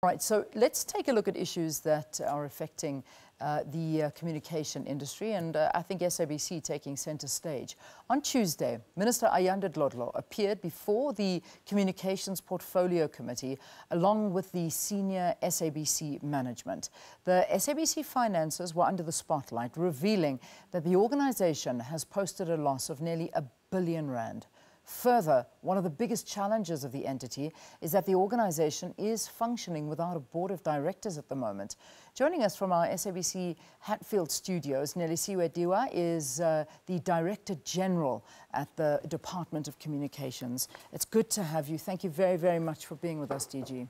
Right, so let's take a look at issues that are affecting the communication industry, and I think SABC taking centre stage. On Tuesday, Minister Ayanda Dlodlo appeared before the Communications Portfolio Committee along with the senior SABC management. The SABC finances were under the spotlight, revealing that the organisation has posted a loss of nearly R1 billion. Further, one of the biggest challenges of the entity is that the organisation is functioning without a board of directors at the moment. Joining us from our SABC Hatfield studios, Qinisile Delwa is the Director General at the Department of Communications. It's good to have you. Thank you very, very much for being with us, DG.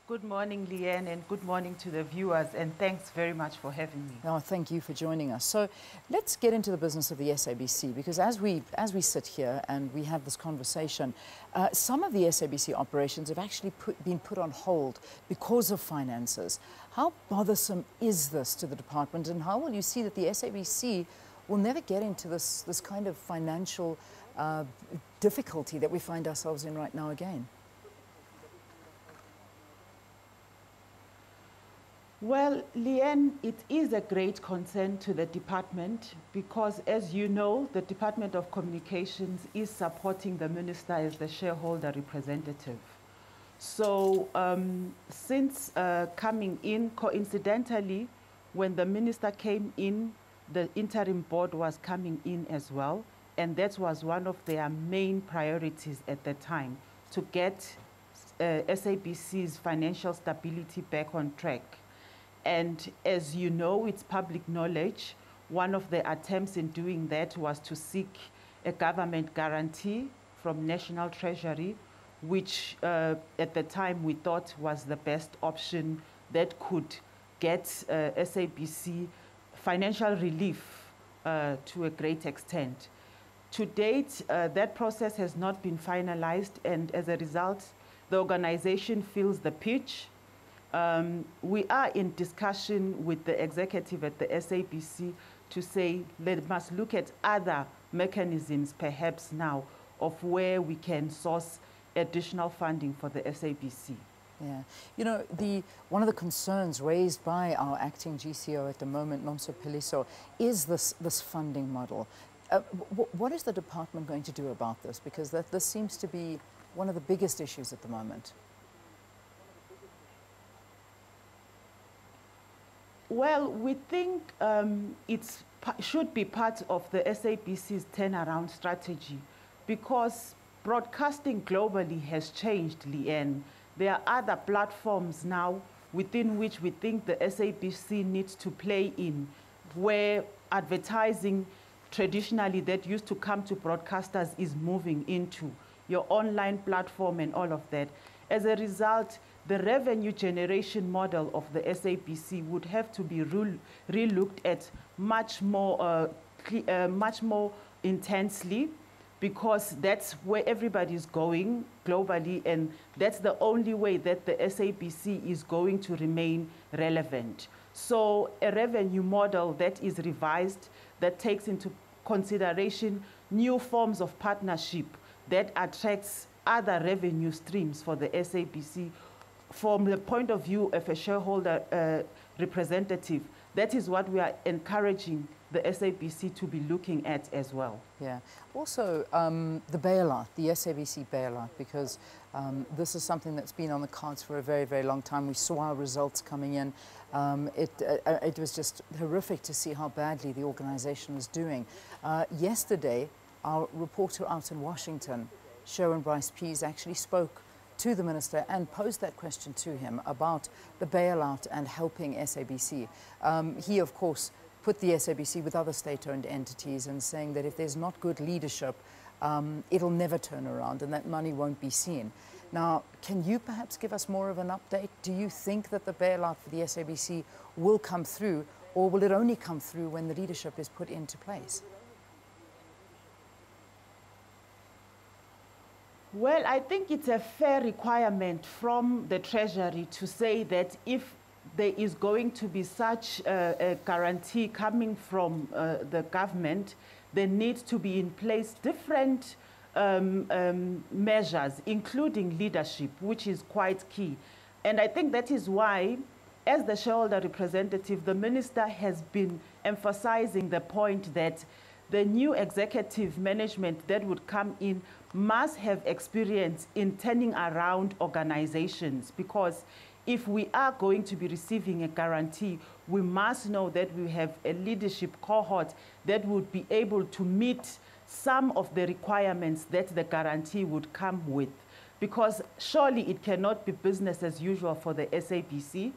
Good morning, Leanne, and good morning to the viewers, and thanks very much for having me. No, thank you for joining us. So let's get into the business of the SABC, because as we sit here and we have this conversation, some of the SABC operations have actually been put on hold because of finances. How bothersome is this to the department, and how will you see that the SABC will never get into this kind of financial difficulty that we find ourselves in right now again? Well, Leanne, it is a great concern to the department because, as you know, the Department of Communications is supporting the minister as the shareholder representative. So since coming in, coincidentally, when the minister came in, the interim board was coming in as well, and that was one of their main priorities at the time, to get SABC's financial stability back on track. And as you know, it's public knowledge, one of the attempts in doing that was to seek a government guarantee from National Treasury, which at the time we thought was the best option that could get SABC financial relief to a great extent. To date, that process has not been finalized, and as a result, the organization feels the pinch. We are in discussion with the executive at the SABC to say they must look at other mechanisms perhaps now of where we can source additional funding for the SABC. Yeah, you know, one of the concerns raised by our acting GCO at the moment, Nomso Peliso, is this funding model. What is the department going to do about this? Because this seems to be one of the biggest issues at the moment. Well, we think it should be part of the SABC's turnaround strategy because broadcasting globally has changed, Leanne. There are other platforms now within which we think the SABC needs to play in, where advertising traditionally that used to come to broadcasters is moving into your online platform and all of that. As a result, the revenue generation model of the SABC would have to be re-looked at much more intensely, because that's where everybody is going globally, and that's the only way that the SABC is going to remain relevant. So a revenue model that is revised, that takes into consideration new forms of partnership that attracts other revenue streams for the SABC, from the point of view of a shareholder representative, that is what we are encouraging the SABC to be looking at as well. Yeah. Also, the bailout, the SABC bailout, because this is something that's been on the cards for a very, very long time. We saw our results coming in. It was just horrific to see how badly the organization was doing. Yesterday, our reporter out in Washington, Sharon Bryce Pease, actually spoke to the minister and posed that question to him about the bailout and helping SABC. He, of course, put the SABC with other state-owned entities and saying that if there's not good leadership, it'll never turn around and that money won't be seen. Now, can you perhaps give us more of an update? Do you think that the bailout for the SABC will come through, or will it only come through when the leadership is put into place? Well, I think it's a fair requirement from the Treasury to say that if there is going to be such a guarantee coming from the government, there needs to be in place different measures, including leadership, which is quite key. And I think that is why, as the shareholder representative, the minister has been emphasizing the point that the new executive management that would come in must have experience in turning around organizations, because if we are going to be receiving a guarantee, we must know that we have a leadership cohort that would be able to meet some of the requirements that the guarantee would come with. Because surely it cannot be business as usual for the SABC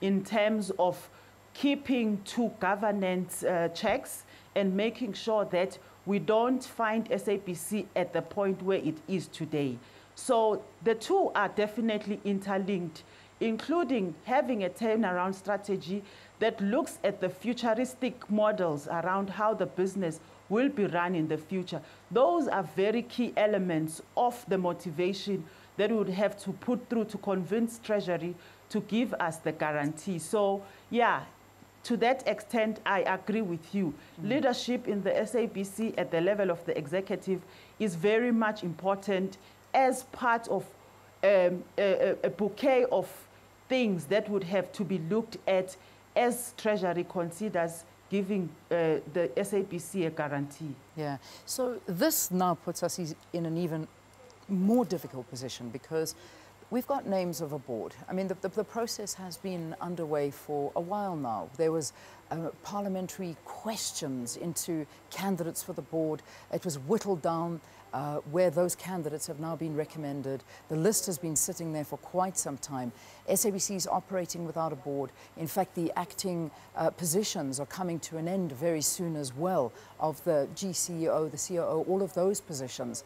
in terms of keeping to governance checks and making sure that we don't find SABC at the point where it is today. So the two are definitely interlinked, including having a turnaround strategy that looks at the futuristic models around how the business will be run in the future. Those are very key elements of the motivation that we would have to put through to convince Treasury to give us the guarantee. So yeah, to that extent, I agree with you. Leadership in the SABC at the level of the executive is very much important as part of a bouquet of things that would have to be looked at as Treasury considers giving the SABC a guarantee. Yeah, so this now puts us in an even more difficult position, because we've got names of a board. I mean, the process has been underway for a while now. There was parliamentary questions into candidates for the board. It was whittled down where those candidates have now been recommended. The list has been sitting there for quite some time. SABC is operating without a board. In fact, the acting positions are coming to an end very soon as well, of the GCEO, the COO, all of those positions.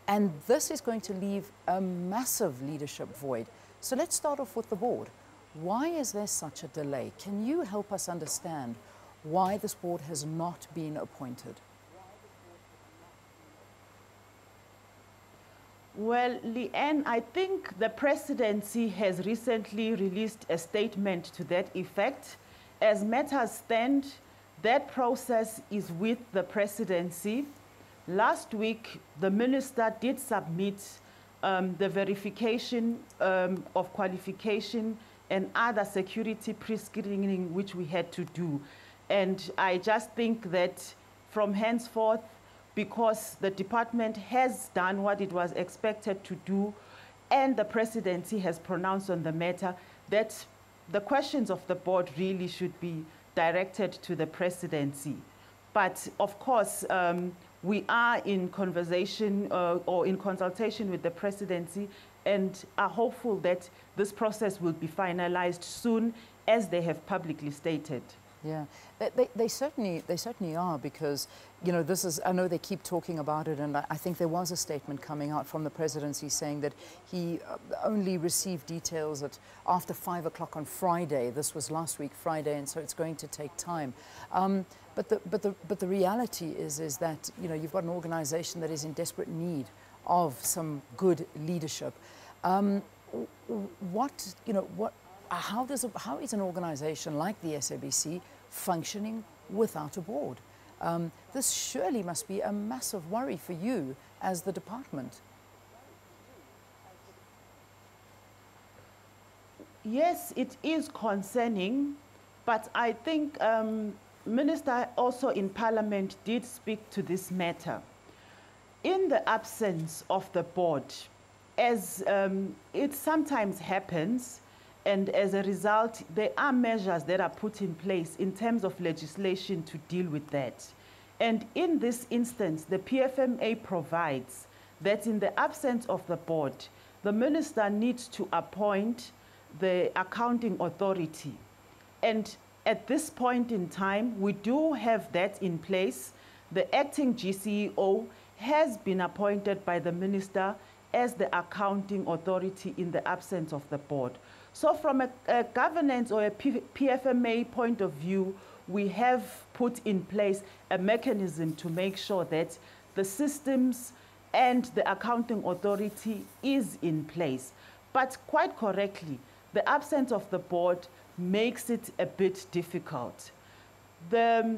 And this is going to leave a massive leadership void. So let's start off with the board. Why is there such a delay? Can you help us understand why this board has not been appointed? Well, Leanne, I think the presidency has recently released a statement to that effect. As matters stand, that process is with the presidency. Last week, the minister did submit the verification of qualification and other security pre-screening which we had to do. And I just think that from henceforth, because the department has done what it was expected to do, and the presidency has pronounced on the matter, that the questions of the board really should be directed to the presidency. But of course, we are in conversation or in consultation with the presidency, and are hopeful that this process will be finalized soon, as they have publicly stated. Yeah, they certainly are, because, you know, this is, I know they keep talking about it, and I think there was a statement coming out from the presidency saying that he only received details after 5 o'clock on Friday. This was last week Friday, and so it's going to take time. But the reality is that, you know, you've got an organization that is in desperate need of some good leadership. How is an organization like the SABC functioning without a board? This surely must be a massive worry for you as the department. Yes, it is concerning, but I think Minister also in Parliament did speak to this matter. In the absence of the board, as it sometimes happens, and as a result, there are measures that are put in place in terms of legislation to deal with that. And in this instance, the PFMA provides that in the absence of the board, the minister needs to appoint the accounting authority. And at this point in time, we do have that in place. The acting GCEO has been appointed by the minister as the accounting authority in the absence of the board. So from a governance or a PFMA point of view, we have put in place a mechanism to make sure that the systems and the accounting authority is in place. But quite correctly, the absence of the board makes it a bit difficult. The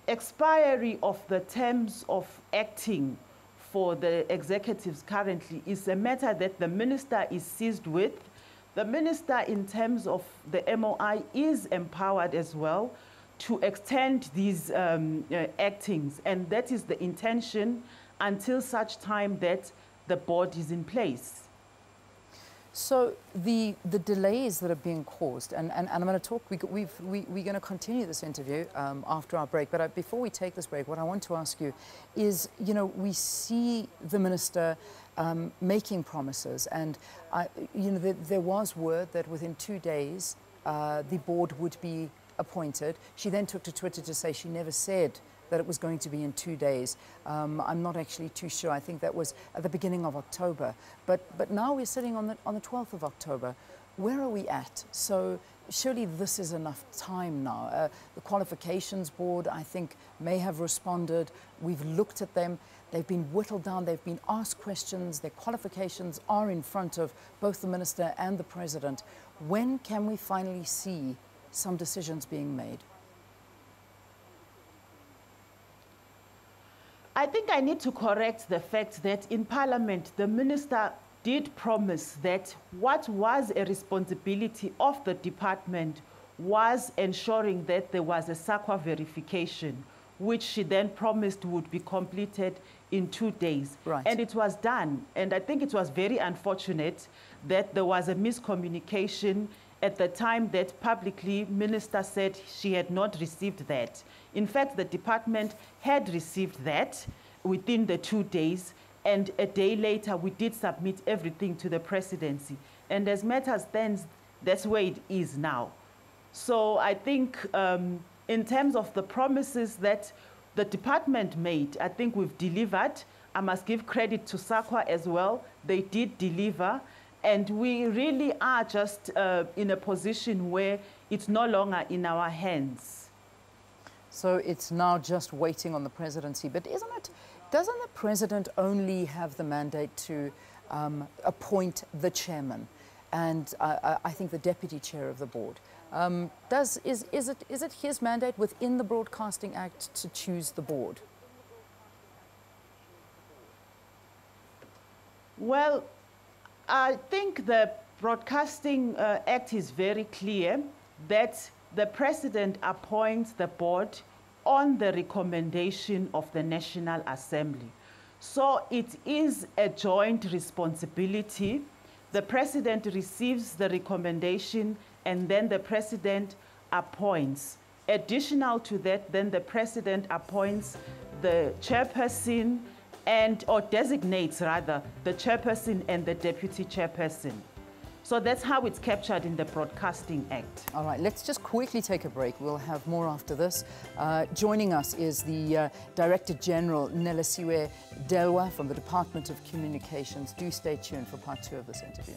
expiry of the terms of acting for the executives currently is a matter that the minister is seized with. The minister, in terms of the MOI, is empowered as well to extend these actings, and that is the intention until such time that the board is in place. So the delays that are being caused, and I'm going to talk, we're going to continue this interview after our break, but before we take this break, what I want to ask you is, you know, we see the minister making promises, and you know, there was word that within 2 days the board would be appointed. She then took to Twitter to say she never said that it was going to be in 2 days. I'm not actually too sure. I think that was at the beginning of October. But now we're sitting on the 12th of October. Where are we at? So surely this is enough time now. The qualifications board, I think, may have responded. We've looked at them. They've been whittled down. They've been asked questions. Their qualifications are in front of both the minister and the president. When can we finally see some decisions being made? I think I need to correct the fact that in Parliament, the minister did promise that what was a responsibility of the department was ensuring that there was a SAQA verification, which she then promised would be completed in 2 days. Right. And it was done. And I think it was very unfortunate that there was a miscommunication at the time that publicly Minister said she had not received that. In fact, the department had received that within the 2 days, and a day later we did submit everything to the presidency. And as matters stand, that's where it is now. So I think in terms of the promises that the department made, I think we've delivered. I must give credit to SAQA as well. They did deliver. And we really are just in a position where it's no longer in our hands. So it's now just waiting on the presidency. But doesn't the president only have the mandate to appoint the chairman and I think the deputy chair of the board? Is it his mandate within the Broadcasting Act to choose the board? Well, I think the Broadcasting Act is very clear that the president appoints the board on the recommendation of the National Assembly. So it is a joint responsibility. The president receives the recommendation and then the president appoints. Additional to that, then the president appoints the chairperson or designates rather the chairperson and the deputy chairperson. So that's how it's captured in the Broadcasting Act. All right, let's just quickly take a break. We'll have more after this. Joining us is the Director General Qinisile Delwa from the Department of Communications. Do stay tuned for part 2 of this interview.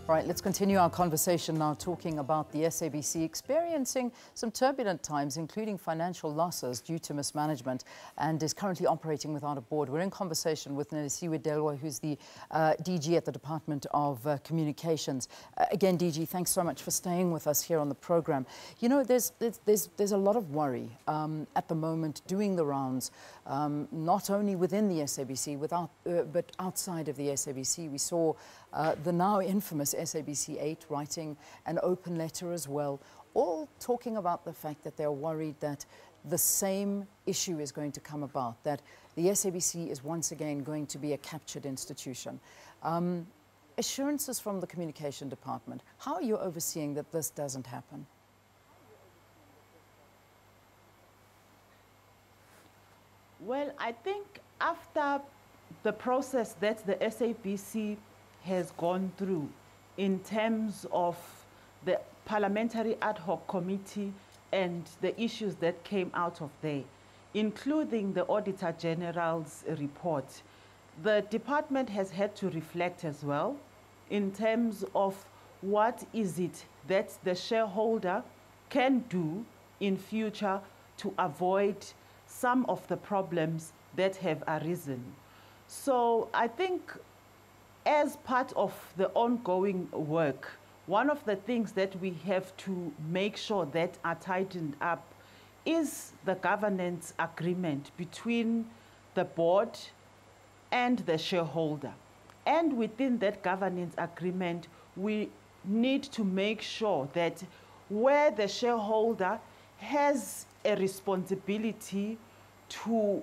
Right, let's continue our conversation now talking about the SABC experiencing some turbulent times, including financial losses due to mismanagement, and is currently operating without a board. We're in conversation with Qinisile Delwa, who's the DG at the Department of Communications. Again, DG, thanks so much for staying with us here on the program. You know, there's a lot of worry at the moment doing the rounds, not only within the SABC, but outside of the SABC. We saw the now infamous SABC 8 writing an open letter as well, all talking about the fact that they're worried that the same issue is going to come about, that the SABC is once again going to be a captured institution. Assurances from the Communication Department, how are you overseeing that this doesn't happen? Well, I think after the process that the SABC has gone through in terms of the Parliamentary Ad Hoc Committee and the issues that came out of there, including the Auditor General's report, the department has had to reflect as well in terms of what is it that the shareholder can do in future to avoid some of the problems that have arisen. So I think as part of the ongoing work, one of the things that we have to make sure that are tightened up is the governance agreement between the board and the shareholder. And within that governance agreement, we need to make sure that where the shareholder has a responsibility to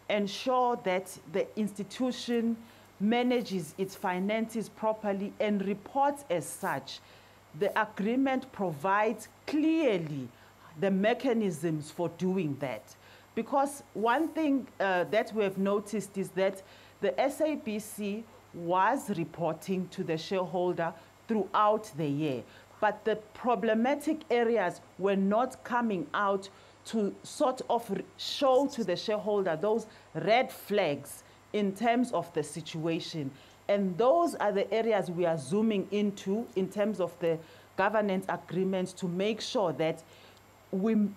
ensure that the institution manages its finances properly and reports as such, the agreement provides clearly the mechanisms for doing that. Because one thing that we have noticed is that the SABC was reporting to the shareholder throughout the year, but the problematic areas were not coming out to sort of show to the shareholder those red flags in terms of the situation. And those are the areas we are zooming into in terms of the governance agreements to make sure that we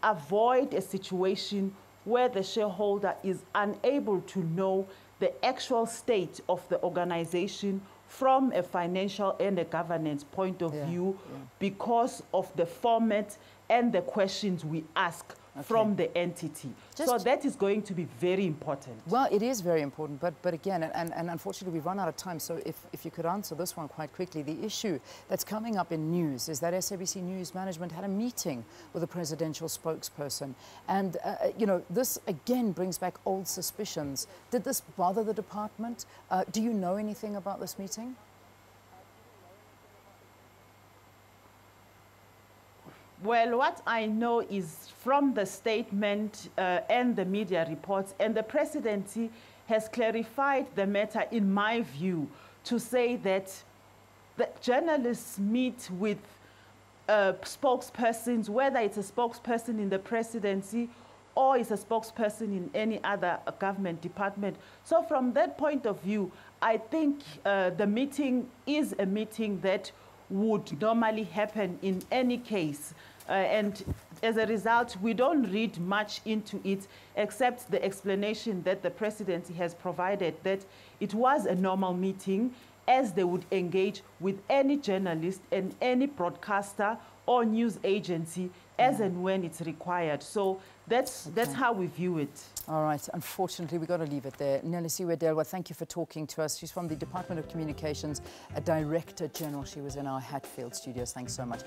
avoid a situation where the shareholder is unable to know the actual state of the organization from a financial and a governance point of view because of the format and the questions we ask from the entity. So that is going to be very important. Well, it is very important, but again, and unfortunately we've run out of time, so if you could answer this one quite quickly. The issue that's coming up in news is that SABC News management had a meeting with a presidential spokesperson, and you know, this again brings back old suspicions. Did this bother the department? Do you know anything about this meeting? Well, what I know is from the statement and the media reports, and the presidency has clarified the matter, in my view, to say that the journalists meet with spokespersons, whether it's a spokesperson in the presidency or it's a spokesperson in any other government department. So from that point of view, I think the meeting is a meeting that would normally happen in any case. And as a result, we don't read much into it, except the explanation that the presidency has provided, that it was a normal meeting as they would engage with any journalist and any broadcaster or news agency as and when it's required. So that's how we view it. All right. Unfortunately, we've got to leave it there. Qinisile Delwa, thank you for talking to us. She's from the Department of Communications, a Director General. She was in our Hatfield studios. Thanks so much.